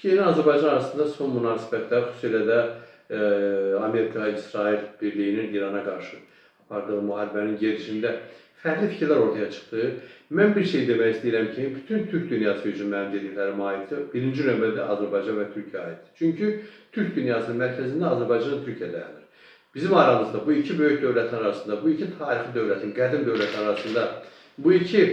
Türkiye ile Azərbaycan arasında son münasibətlər, xüsusilə də Amerika-İsrail birliyinin İrana qarşı apardığı müharibənin gedişində fərqli fikirlər ortaya çıxdı. Mən bir şey demək istəyirəm ki, bütün Türk dünyası üçün mənim dediklərim aiddir. Birinci növbədə Azərbaycan və Türkiyə aiddir. Çünki Türk dünyasının mərkəzində Azərbaycan və Türkiyə dayanır. Bizim aramızda, bu iki böyük dövlətin arasında, bu iki tarixi dövlətin, qədim dövlətin arasında, bu iki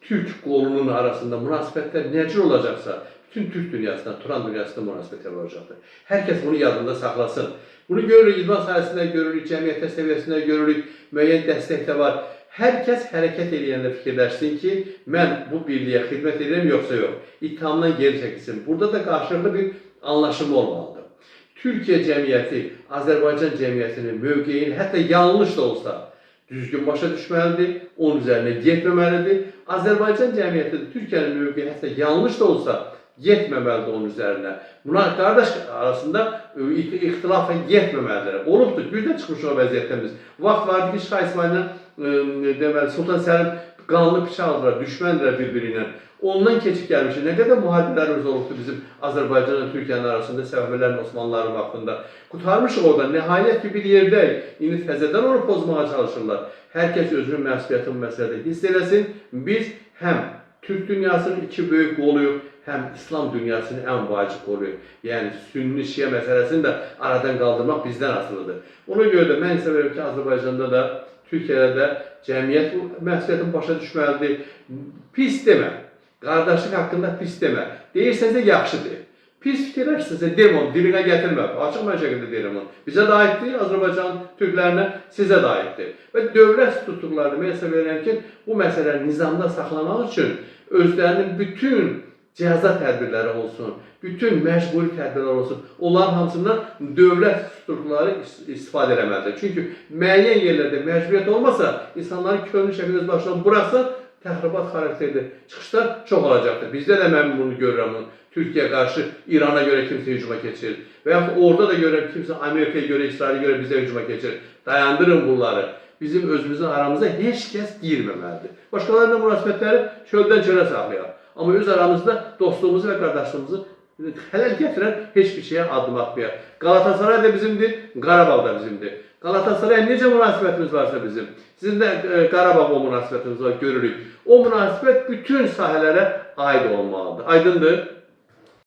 Türk qolunun arasında münasibətlər necə olacaqsa, bütün Türk dünyasında, Turan dünyasında münasibətlər olacaqdır. Hər kəs bunu yadında saxlasın. Bunu görürük, idman sahəsində görürük, cəmiyyətə səviyyəsində görürük, müəyyən dəstək də var. Hər kəs hərəkət edəndə fikirləşsin ki, mən bu birliyə xidmət edirəm, yoxsa yox. İttihamdan geri çəkilsin. Burada da qarşılıqlı bir anlaşılma olmalıdır. Türkiyə cəmiyyəti, Azərbaycan cəmiyyətinin mövqeyini hətta yanlış da olsa düzgün başa düşməlidir, onun üzərinə getməməlidir. Azərbaycan cəmiyyəti də Türkiyənin mövqeyi hətta yanlış da olsa getməməlidir onun üzərinə. Buna qardaş arasında ixtilafa getməməlidir. Olubdur, gücdən çıxmış o vəziyyətimiz. Vaxt vardı ki, Şah İsmail'lə Sultan Səlim qanlı bıçaqdılar, düşməndirlər bir-birinə. Ondan keçib gəlmişik. Nə qədər müharibələrimiz olubdur bizim Azərbaycanla Türkiyənin arasında, Səfəvilərin, Osmanlıların vaxtında. Qurtarmışıq oradan. Nəhayət ki, bir yerdəyik. İndi təzədən onu pozmağa çalışırlar. Hər kəs özünün məsuliyyətini məsələdə hiss eləsin. Biz həm Türk dünyasının iki böyük qoluyuq, həm İslam dünyasının ən vacib qoluyuq. Yəni, Sünni-Şiə məsələsini də aradan qaldırmaq bizdən asılıdır. Ona görə də mən isə verim ki, Azərbaycanda da, Türkiyədə də cəmiyyət bu məsuliyyətini başa düşməlidir. Pis demə. Qardaşlıq haqqında pis demə. Deyirsənsə yaxşıdır. Pis fikirləşsənsə demə onu, dilinə gətirmə. Açıq mən şəkildə deyirəm onu. Bizə də aiddir, Azərbaycan türklərinə, sizə də aiddir. Və dövlət strukturları demək verirəm ki, bu məsələ nizamda saxlamaq üçün özlərinin bütün cəza tədbirləri olsun, bütün məcburi tədbirlər olsun, onların hamısından dövlət strukturları istifadə eləməlidir. Çünki müəyyən yerlərdə məcburiyyət olmasa, insanların könüllü şəkildə öz başına buraxsa, təxribat xarakterli çıxışlar çox olacaqdır. Bizdə də mən bunu görürəm. Türkiyə qarşı İrana görə kimsə hücuma keçir. Və yaxud orada da görürəm kimsə Amerikaya görə, İsrailə görə bizə hücuma keçir. Dayandırın bunları. Bizim özümüzün aramıza heç kəs girməməlidir. Başqalarıyla münasibətləri çöldən çölə saxlayaq. Amma öz aramızda dostluğumuzu və qardaşlığımızı xələl gətirən heç bir şeyə addım atmayaq. Galatasaray da bizimdir, Qarabağ da bizimdir. Qalatasaraya necə münasibətimiz varsa bizim, sizin də Qarabağ o münasibətimiz var, görürük. O münasibət bütün sahələrə aid olmalıdır. Aydındır?